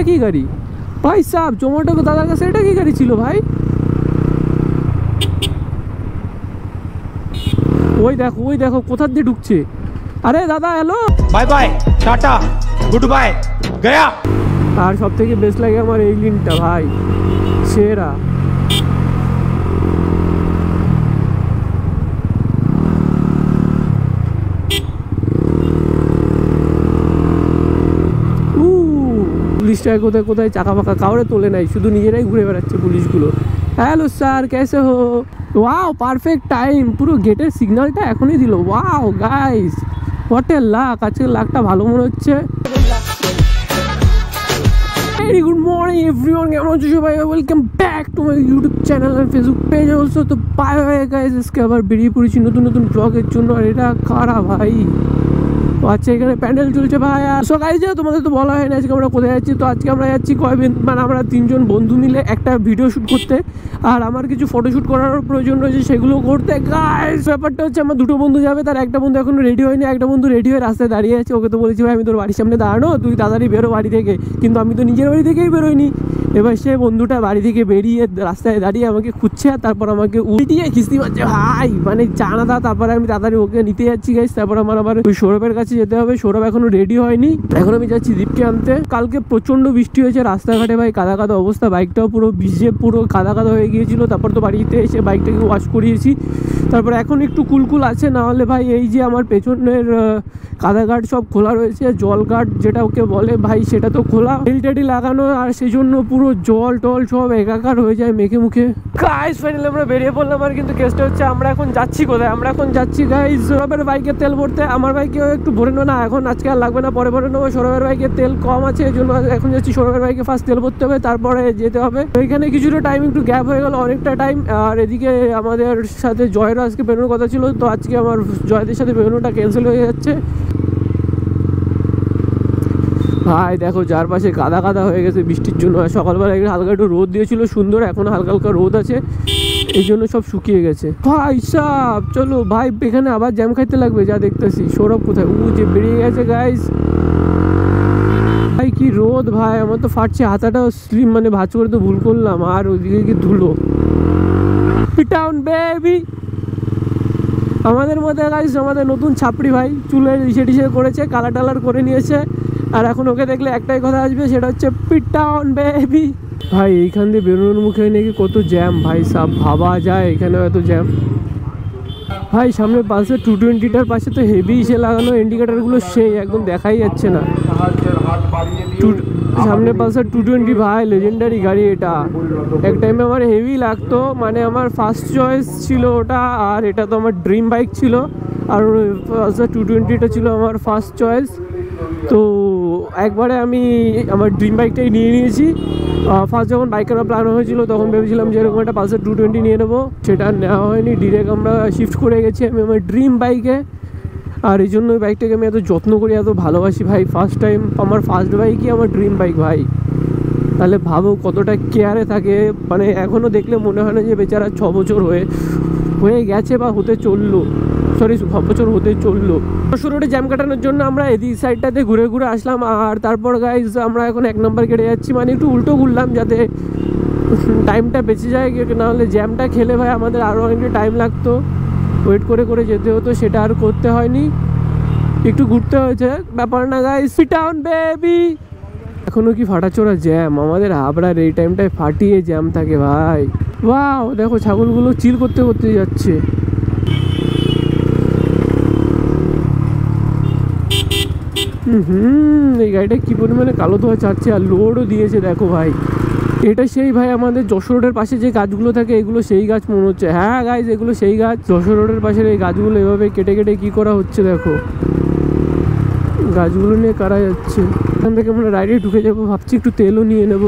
কি গাড়ি ভাই সাহেব, জোম্যাটো দাদার কাছে এটা কি গাড়ি ছিল ভাই? ওই দেখো কোথা দিয়ে ঢুকছে। আরে দাদা hello, bye bye tata good bye গয়া। আর সব থেকে বেস্ট লাগে আমার এই লিনটা ভাই, সেরা। পুলিশটা কোথায় কোথায় চাকা ফাঁকা কাউরে তোলে নাই, শুধু নিজেরাই ঘুরে বেড়াচ্ছে পুলিশগুলো। হ্যালো স্যার কেসে হো? ওয়াও পারফেক্ট টাইম, পুরো গেটের সিগন্যালটা এখনই দিল। Wow guys what a lakh, আজকের লাকটা ভালো মনে হচ্ছে। ভেরি গুড মর্নিং এভরিওয়ান, কেমন আছো সবাই? Welcome back to my YouTube channel আর ফেসবুক পেজ অলসো। তো বাই বাই গাইস, আজকে আবার বেরিয়ে পড়েছি নতুন নতুন ব্লগের জন্য। আর এটা কারা ভাই? তো আচ্ছা এখানে প্যান্ডেল চলছে ভাই। আর সো গাইস তোমাদের তো বলা হয় না আজকে আমরা কোথায় যাচ্ছি। তো আজকে আমরা যাচ্ছি মানে আমরা 3 জন বন্ধু মিলে একটা ভিডিও শ্যুট করতে। আর আমার কিছু ফটোশ্যুট করার প্রয়োজন রয়েছে, সেগুলো করতে। গাইস ব্যাপারটা হচ্ছে আমার 2টো বন্ধু যাবে, তার একটা বন্ধু এখনো রেডি হয়নি, একটা বন্ধু রেডি হয়ে রাস্তায় দাঁড়িয়ে আছে। ওকে তো বলেছি ভাই আমি তোর বাড়ির সামনে দাঁড়ানো, তুই তাড়াতাড়ি বেরো বাড়ি থেকে। কিন্তু আমি তো নিজের বাড়ি থেকেই বেরোইনি। এবার সে বন্ধুটা বাড়ি থেকে বেরিয়ে রাস্তায় দাঁড়িয়ে আমাকে খুঁজছে, আর তারপর আমাকে উল্টিয়ে খিস্তি মারছে ভাই, মানে জানাদা। তারপরে আমি তাড়াতাড়ি ওকে নিতে যাচ্ছি গাইস। তারপর আমার আবার ওই সৌরভের কাছে যেতে হবে, সৌরভ এখনো রেডি হয়নি। এখন আমি যাচ্ছি দীপকে আনতে। কালকে প্রচন্ড বৃষ্টি হয়েছে, রাস্তাঘাটে ভাই কাদা কাদা অবস্থা, বাইকটাও পুরো ভিজে পুরো কাদা কাদা হয়ে গিয়েছিল। তারপর তো বাড়িতে এসে বাইকটাকে ওয়াশ করিয়েছি। তারপর এখন একটু কুলকুল আছে, না হলে ভাই এই যে আমার পেছনের কাদা গার্ড সব খোলা রয়েছে, জল গার্ড যেটা ওকে বলে ভাই, সেটা তো খোলা, টেলটেটি লাগানো, আর সেই জন্য পুরো জল টল সব একাকার হয়ে যায় মেখে মুখে। গাইস ফাইনালি আমরা বেরিয়ে পড়লাম। আর কিন্তু কেসটা হচ্ছে আমরা এখন যাচ্ছি কোথায়? আমরা এখন যাচ্ছি গাইস সৌরভের বাইকে তেল ভরতে। আমার বাইকেও একটু ভরে নেবো, না এখন আজকে আর লাগবে না, পরে ভরে নেবো। সৌরভের বাইকে তেল কম আছে, এই জন্য এখন যাচ্ছি সৌরভের বাইকে ফার্স্ট তেল ভরতে হবে, তারপরে যেতে হবে। ওইখানে কিছুটা টাইম একটু গ্যাপ হয়ে গেল, অনেকটা টাইম। আর এদিকে আমাদের সাথে জয়েরও আজকে বেরোনোর কথা ছিল, তো আজকে আমার জয়দের সাথে বেরোনোটা ক্যান্সেল হয়ে যাচ্ছে। ভাই দেখো চারপাশে কাদা কাদা হয়ে গেছে বৃষ্টির জন্য। সকালবেলা হালকা একটু রোদ দিয়েছিল সুন্দর, এখন হালকা হালকা রোদ আছে, এই জন্য সব শুকিয়ে গেছে। ভাই সাব চলো ভাই, এখানে আবার জ্যাম খাইতে লাগবে যা দেখতেছি। সৌরভ কোথায়? যে বেরিয়ে গেছে গাইস। ভাই কি রোদ ভাই, আমার তো ফাটছে হাতাটাও স্লিম, মানে ভাঁজ করে তো ভুল করলাম। আর ওইদিকে কি ধুলো। টাউন বেবি আমাদের মধ্যে গাইস, আমাদের নতুন ছাপড়ি ভাই, চুলের ইসে টিসে করেছে, কালার টালার করে নিয়েছে। আর এখন ওকে দেখলে একটাই কথা আসবে, সেটা হচ্ছে পিটাউন বেবি। ভাই এইখান দিয়ে বেরোনোর মুখে নাকি কত জ্যাম ভাই সাব, ভাবা যায় এখানেও এত জ্যাম। ভাই সামনে পাশে 220টার পাশে তো হেভি ইসে লাগানো, ইন্ডিকেটারগুলো সেই একদম দেখাই যাচ্ছে না। সামনে পাশে 220 ভাই লেজেন্ডারি গাড়ি এটা। এক টাইমে আমার হেভি লাগতো, মানে আমার ফার্স্ট চয়েস ছিল ওটা। আর এটা তো আমার ড্রিম বাইক ছিল, আর পাশে 220টা ছিল আমার ফার্স্ট চয়েস। তো একবারে আমি আমার ড্রিম বাইকটাই নিয়ে নিয়েছি। ফার্স্ট যখন বাইক কেনার প্ল্যান হয়েছিল তখন ভেবেছিলাম যে এরকম একটা পালসার 220 নিয়ে নেবো, সেটা নেওয়া হয়নি। ডিরেক্ট আমরা শিফট করে গেছি আমি আমার ড্রিম বাইকে। আর এই জন্য ওই বাইকটাকে আমি এত যত্ন করি, এত ভালোবাসি ভাই। ফার্স্ট টাইম আমার ফার্স্ট বাইকই আমার ড্রিম বাইক ভাই, তাহলে ভাবো কতটা কেয়ারে থাকে। মানে এখনও দেখলে মনে হয় না যে বেচারা 6 বছর হয়ে গেছে বা হতে চললো, সরি 6 বছর হতে চললো। রোডে জ্যাম কাটানোর জন্য আমরা এদিক সাইডটাতে ঘুরে ঘুরে আসলাম। আর তারপর গাইজ আমরা এখন 1 নম্বর কেটে যাচ্ছি, মানে একটু উল্টো ঘুরলাম যাতে টাইমটা বেঁচে যায়, নাহলে জ্যামটা খেলে ভাই আমাদের আরও অনেকটা টাইম লাগতো, ওয়েট করে করে যেতে হতো, সেটা আর করতে হয়নি, একটু ঘুরতে হয়েছে, ব্যাপার না গাইজ। টাউন বেবি এখনও কি ফাটাচোরা জ্যাম, আমাদের হাবড়ার এই টাইমটায় ফাটিয়ে জ্যাম থাকে ভাই। ওয়াও দেখো ছাগলগুলো চিল করতে করতে যাচ্ছে। এই গাড়িটা কি পরিমাণে কালো ধোয়া চাচ্ছে, আর লোডও দিয়েছে দেখো ভাই। এটা সেই ভাই আমাদের যশোর রোডের পাশে যে গাছগুলো থাকে, এগুলো সেই গাছ মনে হচ্ছে। হ্যাঁ গাইজ এগুলো সেই গাছ, যশোর রোডের পাশের এই গাছগুলো এভাবে কেটে কেটে কি করা হচ্ছে দেখো। গাছগুলো নিয়ে কারা যাচ্ছে, এখান থেকে আমরা রাইডে ঢুকে যাবো। ভাবছি একটু তেলও নিয়ে নেব,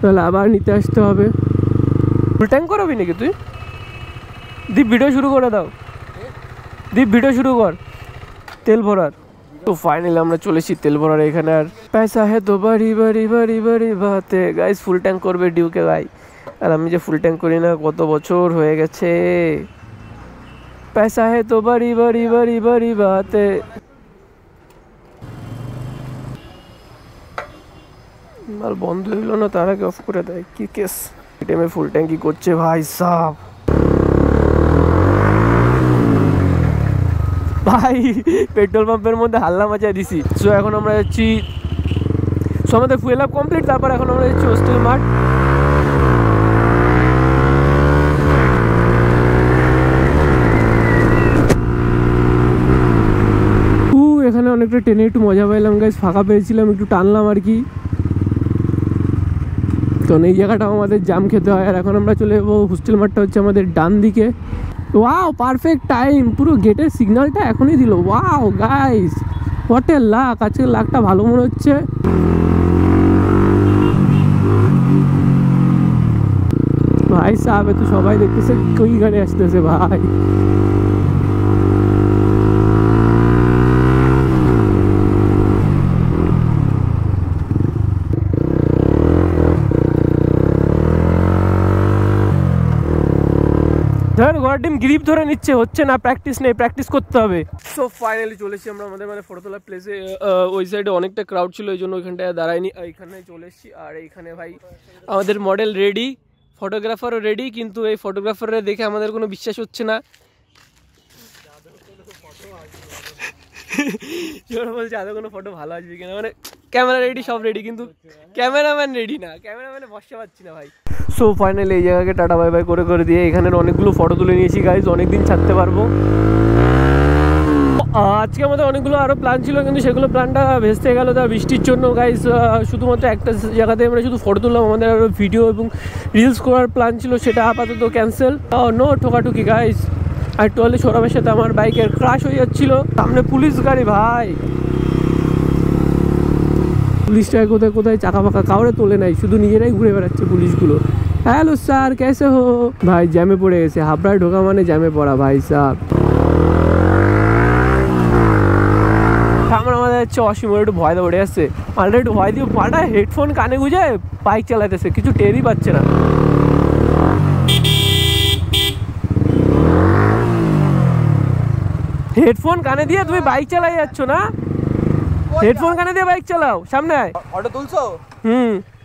তাহলে আবার নিতে আসতে হবে। ফুল ট্যাঙ্ক করাবি নাকি তুই? দীপ ভিডিও শুরু করে দাও, দীপ ভিডিও শুরু কর তেল ভরার। তো ফাইনালি আমরা চলেছি তেল ভরার এখানে। আর পয়সা হে তো বাড়ি বাড়ি বাড়ি বাড়ি বাতে গাইস, ফুল ট্যাঙ্ক করবে ডিউকে ভাই। আর আমি যে ফুল ট্যাঙ্ক করি না কত বছর হয়ে গেছে। পয়সা হে তো বাড়ি বাড়ি বাড়ি বাড়ি বাতে। মাল বন্ধ হইলো না, তার আগে অফ করে দেয়, কি কেস। টাইমে ফুল ট্যাঙ্কি করছে ভাই সাব। ভাই পেট্রোল পাম্পের মধ্যে হাল্লা মাচাই দিছি। সো এখন আমরা যাচ্ছি, সো আমাদের ফুয়েল আপ কমপ্লিট, তারপর এখন আমরা যাচ্ছি হোস্টেল মাঠ। এখানে অনেকটা ট্রেনে একটু মজা পাইলাম গাইস, ফাঁকা পেয়েছিলাম, একটু টানলাম আর কি। তো এই জায়গাটাও আমাদের জাম খেতে হয়। আর এখন আমরা চলে যাবো, হোস্টেল মাঠটা হচ্ছে আমাদের ডান দিকে। ওয়াও পারফেক্ট টাইম, পুরো গেটের সিগন্যালটা এখনই দিল। Wow guys what a lakh, আজকে লাকটা ভালো মনে হচ্ছে। ভাই সাহেব তো সবাই দেখতেছে কই গাড়ি আসতেছে ভাই। ধর ঘর টিম গ্রিপ ধরে নিচ্ছে, হচ্ছে না, প্র্যাকটিস নেই, প্র্যাকটিস করতে হবে। সো ফাইনালি চলে এসেছি আমরা আমাদের মানে ফটো তোলার প্লেসে। ওই সাইডে অনেকটা ক্রাউড ছিল, ওই জন্য ওইখানটায় দাঁড়ায়নি, এইখানে চলে এসেছি। আর এইখানে ভাই আমাদের মডেল রেডি, ফটোগ্রাফারও রেডি, কিন্তু এই ফটোগ্রাফাররা দেখে আমাদের কোনো বিশ্বাস হচ্ছে না। বলছে আদৌ কোনো ফটো ভালো আসবে কিনা, মানে ক্যামেরা রেডি, সব রেডি, কিন্তু ক্যামেরাম্যান রেডি না, ক্যামেরাম্যানে বসতে পারছি না ভাই। সো ফাইনালি এই জায়গাকে টাটা বাই বাই করে করে দিয়ে এখানের অনেকগুলো ফটো তুলে নিয়েছি গাইজ, অনেকদিন ছাড়তে পারবো। আজকে আমাদের অনেকগুলো আরও প্ল্যান ছিল, কিন্তু সেগুলো প্ল্যানটা ভেস্তে গেল তার বৃষ্টির জন্য গাইজ। শুধুমাত্র একটা জায়গাতে আমরা শুধু ফটো তুললাম, আমাদের আরও ভিডিও এবং রিলস করার প্ল্যান ছিল, সেটা আপাতত ক্যান্সেল। নো ঠোকাঠুকি গাইজ। আর টলে সৌরভের সাথে আমার বাইকের ক্রাশ হয়ে যাচ্ছিল, সামনে পুলিশ গাড়ি ভাই। পুলিশটা কোথায় কোথায় চাকা ফাঁকা কাউরে তোলে নাই, শুধু নিজেরাই ঘুরে বেড়াচ্ছে পুলিশগুলো। হ্যালো স্যার কেসে হো ভাই, জ্যামে পড়ে গেছে, হাবড়ায় ঢোকা মানে জ্যামে পড়া ভাই সাহেব। আমাদের হচ্ছে অসীম একটু ভয় দিয়ে উঠে আসছে, পাল্টা একটু ভয় দিয়ে পাল্টা হেডফোন কানে গুঁজে বাইক চালাইতেছে, কিছু টেরই পাচ্ছে না। হেডফোন কানে দিয়ে তুমি বাইক চালাই যাচ্ছ না? হেডফোন কানে দিয়ে বাইক চালাও, সামনে আয়। ফটো তুলছো?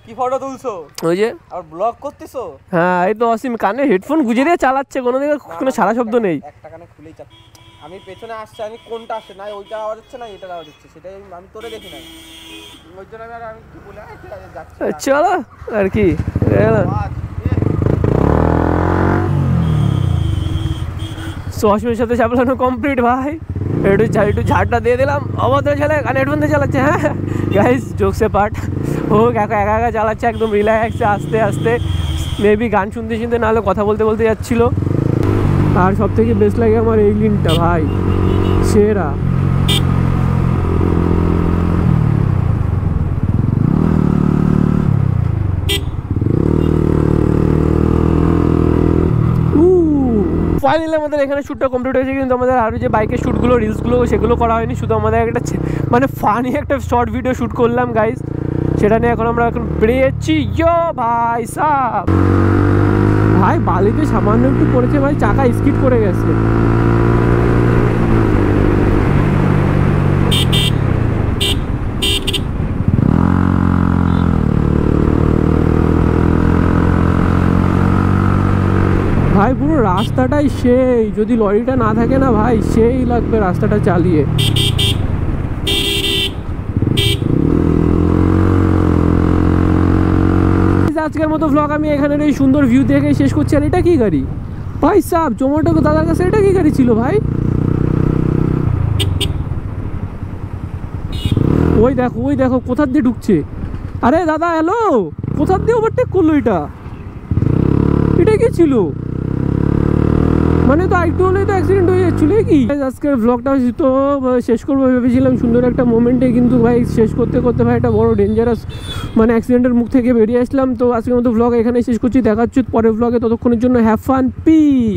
কি ফটো তুলছো? ওই যে আর ব্লগ করতেছো? হ্যাঁ এই তো অসীম কানে হেডফোন গুঁজে দিয়ে চালাচ্ছে, কোনো দিকে কোনো সারা শব্দ নেই। একটা কানে খুলেই চাপ, আমি পেছনে আসছে, আমি কোনটা আসছে না, ওইটা আওয়াজ হচ্ছে না এটার আওয়াজ হচ্ছে, সেটাই আমি তোরে দেখি না, ওই জন্য আমি কি বলে ঠিক আছে যাচ্ছি, চলো আর কি। অসীমের সাথে চাপলানো কমপ্লিট ভাই, একটু ঝাড়টা দিয়ে দিলাম, অভদ্র ছেলে কানে হেডফোন দিয়ে চালাচ্ছে। হ্যাঁ গাইস জোকসে পার্ট, ও একা একা একা চালাচ্ছে, একদম রিল্যাক্সে আস্তে আস্তে, মেবি গান শুনতে শুনতে নাহলে কথা বলতে বলতে যাচ্ছিল। আর সব থেকে বেস্ট লাগে আমার এই লিনটা ভাই, সেরা। ফাইনালি আমাদের এখানে শ্যুটটা কমপ্লিট হয়েছে, কিন্তু আমাদের আরও যে বাইকের শ্যুটগুলো রিলসগুলো সেগুলো করা হয়নি, শুধু আমাদের একটা মানে ফানি একটা শর্ট ভিডিও শ্যুট করলাম গাইজ, সেটা নিয়ে এখন আমরা এখন বেরিয়ে যাচ্ছি। ইয়ো ভাই সাব, ভাই বালিতে সামান্য একটু পড়েছে ভাই, চাকা স্কিড করে গেছে। ভাই পুরো রাস্তাটাই সেই, যদি লরিটা না থাকে না ভাই সেই লাগবে রাস্তাটা চালিয়ে। আজকের মতো ভ্লগ আমি এখানের এই সুন্দর ভিউ দেখে শেষ করছি। আর এটা কি গাড়ি ভাই সাব, জোম্যাটো দাদার কাছে এটা কি গাড়ি ছিল ভাই? ওই দেখো কোথার দিয়ে ঢুকছে। আরে দাদা হ্যালো, কোথার দিয়ে ওভারটেক করলো এটা? এটা কি ছিল? মানে তো একটু হলেই তো অ্যাক্সিডেন্ট হয়ে যাচ্ছিল কি? আজকের ভ্লগটা তো শেষ করবো ভেবেছিলাম সুন্দর একটা মোমেন্টে, কিন্তু ভাই শেষ করতে করতে ভাই একটা বড় ডেঞ্জারাস মানে অ্যাক্সিডেন্টের মুখ থেকে বেরিয়ে আসলাম। তো আজকের মতো ভ্লগ এখানে শেষ করছি, দেখা হচ্ছে পরের ভ্লগে, ততক্ষণের জন্য হ্যাভ ফান, পিস।